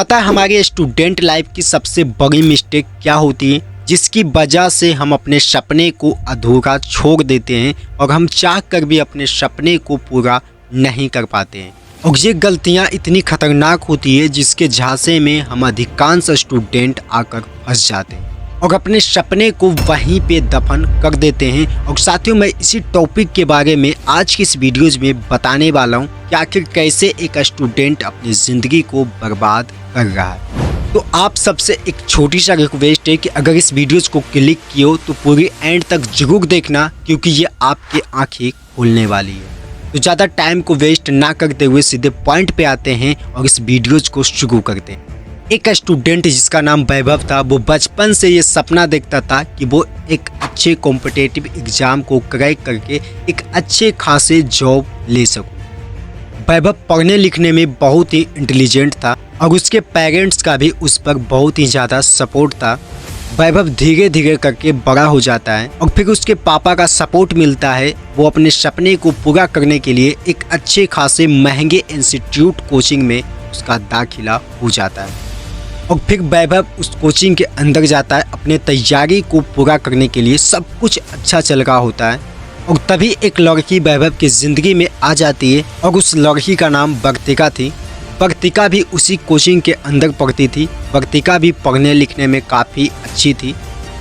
पता है हमारे स्टूडेंट लाइफ की सबसे बड़ी मिस्टेक क्या होती है, जिसकी वजह से हम अपने सपने को अधूरा छोड़ देते हैं और हम चाह कर भी अपने सपने को पूरा नहीं कर पाते हैं। और ये गलतियां इतनी खतरनाक होती है जिसके झांसे में हम अधिकांश स्टूडेंट आकर फंस जाते हैं और अपने सपने को वहीं पे दफन कर देते हैं। और साथियों, मैं इसी टॉपिक के बारे में आज की इस वीडियोज में बताने वाला हूँ कि आखिर कैसे एक स्टूडेंट अपनी ज़िंदगी को बर्बाद कर रहा है। तो आप सबसे एक छोटी सा रिक्वेस्ट है कि अगर इस वीडियोज को क्लिक किए हो तो पूरी एंड तक जरूर देखना, क्योंकि ये आपकी आंखें खोलने वाली है। तो ज़्यादा टाइम को वेस्ट ना करते हुए सीधे पॉइंट पे आते हैं और इस वीडियोज को शुरू करते हैं। एक स्टूडेंट जिसका नाम वैभव था, वो बचपन से ये सपना देखता था कि वो एक अच्छे कॉम्पिटिटिव एग्जाम को क्रैक करके एक अच्छे खासे जॉब ले सको। वैभव पढ़ने लिखने में बहुत ही इंटेलिजेंट था और उसके पेरेंट्स का भी उस पर बहुत ही ज़्यादा सपोर्ट था। वैभव धीरे धीरे करके बड़ा हो जाता है और फिर उसके पापा का सपोर्ट मिलता है। वो अपने सपने को पूरा करने के लिए एक अच्छे खासे महंगे इंस्टीट्यूट कोचिंग में उसका दाखिला हो जाता है और फिर वैभव उस कोचिंग के अंदर जाता है। अपने तैयारी को पूरा करने के लिए सब कुछ अच्छा चल रहा होता है और तभी एक लड़की वैभव की ज़िंदगी में आ जाती है और उस लड़की का नाम वर्तिका थी। वर्तिका भी उसी कोचिंग के अंदर पढ़ती थी। वर्तिका भी पढ़ने लिखने में काफ़ी अच्छी थी।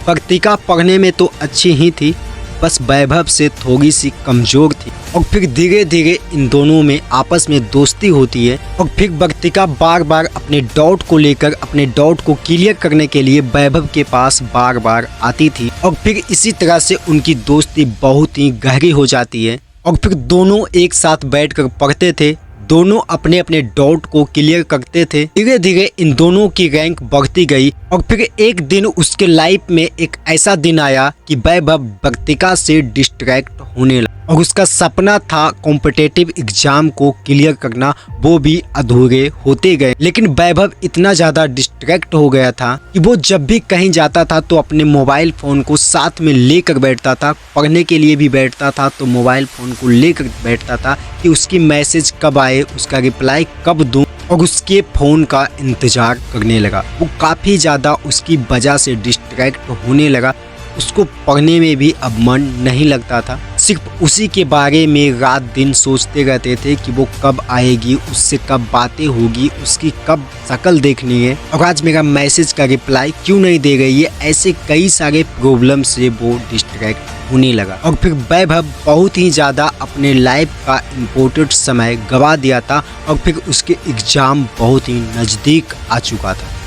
वर्तिका पढ़ने में तो अच्छी ही थी, बस वैभव से थोड़ी सी कमज़ोर थी। और फिर धीरे धीरे इन दोनों में आपस में दोस्ती होती है और फिर वर्तिका बार बार अपने डाउट को लेकर अपने डाउट को क्लियर करने के लिए वैभव के पास बार बार आती थी और फिर इसी तरह से उनकी दोस्ती बहुत ही गहरी हो जाती है। और फिर दोनों एक साथ बैठकर पढ़ते थे, दोनों अपने अपने डाउट को क्लियर करते थे। धीरे धीरे इन दोनों की रैंक बढ़ती गई और फिर एक दिन उसके लाइफ में एक ऐसा दिन आया कि वैभव वर्तिका से डिस्ट्रैक्ट होने लगा और उसका सपना था कॉम्पिटिटिव एग्जाम को क्लियर करना, वो भी अधूरे होते गए। लेकिन वैभव इतना ज़्यादा डिस्ट्रैक्ट हो गया था कि वो जब भी कहीं जाता था तो अपने मोबाइल फ़ोन को साथ में लेकर बैठता था। पढ़ने के लिए भी बैठता था तो मोबाइल फ़ोन को लेकर बैठता था कि उसकी मैसेज कब आए, उसका रिप्लाई कब दूँ, और उसके फ़ोन का इंतज़ार करने लगा। वो काफ़ी ज़्यादा उसकी वजह से डिस्ट्रैक्ट होने लगा। उसको पढ़ने में भी अब मन नहीं लगता था, सिर्फ उसी के बारे में रात दिन सोचते रहते थे कि वो कब आएगी, उससे कब बातें होगी, उसकी कब शक्ल देखनी है और आज मेरा मैसेज का रिप्लाई क्यों नहीं दे रही है। ऐसे कई सारे प्रॉब्लम से वो डिस्ट्रैक्ट होने लगा और फिर वैभव बहुत ही ज़्यादा अपने लाइफ का इम्पोर्टेंट समय गवा दिया था और फिर उसके एग्ज़ाम बहुत ही नज़दीक आ चुका था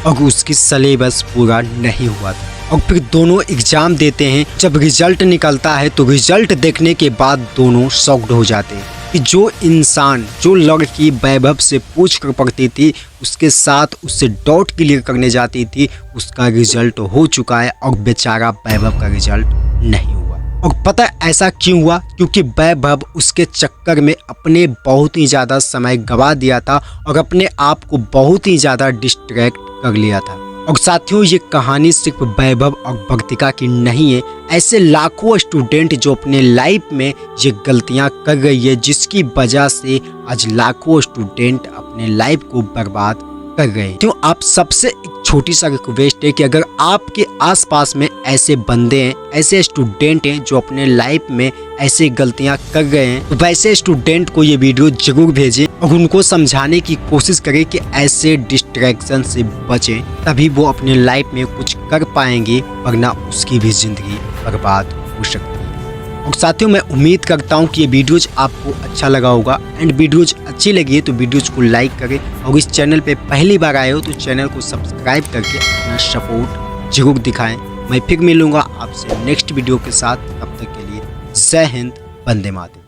और उसकी सिलेबस पूरा नहीं हुआ था। और फिर दोनों एग्ज़ाम देते हैं। जब रिजल्ट निकलता है तो रिजल्ट देखने के बाद दोनों शॉक्ड हो जाते हैं कि जो इंसान, जो लड़की वैभव से पूछ कर पढ़ती थी, उसके साथ उससे डाउट क्लियर करने जाती थी, उसका रिजल्ट हो चुका है और बेचारा वैभव का रिजल्ट नहीं हुआ। और पता है ऐसा क्यों हुआ? क्योंकि वैभव उसके चक्कर में अपने बहुत ही ज़्यादा समय गवा दिया था और अपने आप को बहुत ही ज़्यादा डिस्ट्रैक्ट कर लिया था। और साथियों, ये कहानी सिर्फ वैभव और वर्तिका की नहीं है। ऐसे लाखों स्टूडेंट जो अपने लाइफ में ये गलतियां कर रही है, जिसकी वजह से आज लाखों स्टूडेंट अपने लाइफ को बर्बाद कर रहे हैं। क्यों आप सबसे एक छोटी सा रिक्वेस्ट है कि अगर आपके आसपास में ऐसे बंदे हैं, ऐसे स्टूडेंट हैं जो अपने लाइफ में ऐसे गलतियां कर रहे हैं, तो वैसे स्टूडेंट को ये वीडियो जरूर भेजें और उनको समझाने की कोशिश करें कि ऐसे डिस्ट्रैक्शन से बचें, तभी वो अपने लाइफ में कुछ कर पाएंगे, वरना उसकी भी ज़िंदगी बर्बाद हो सकती है। और साथियों, मैं उम्मीद करता हूँ कि ये वीडियोज आपको अच्छा लगा होगा एंड वीडियोज अच्छी लगी है तो वीडियोज को लाइक करें और इस चैनल पे पहली बार आए हो तो चैनल को सब्सक्राइब करके अपना सपोर्ट जरूर दिखाएं। मैं फिर मिलूँगा आपसे नेक्स्ट वीडियो के साथ। तब तक के लिए जय हिंद, वंदे मातरम।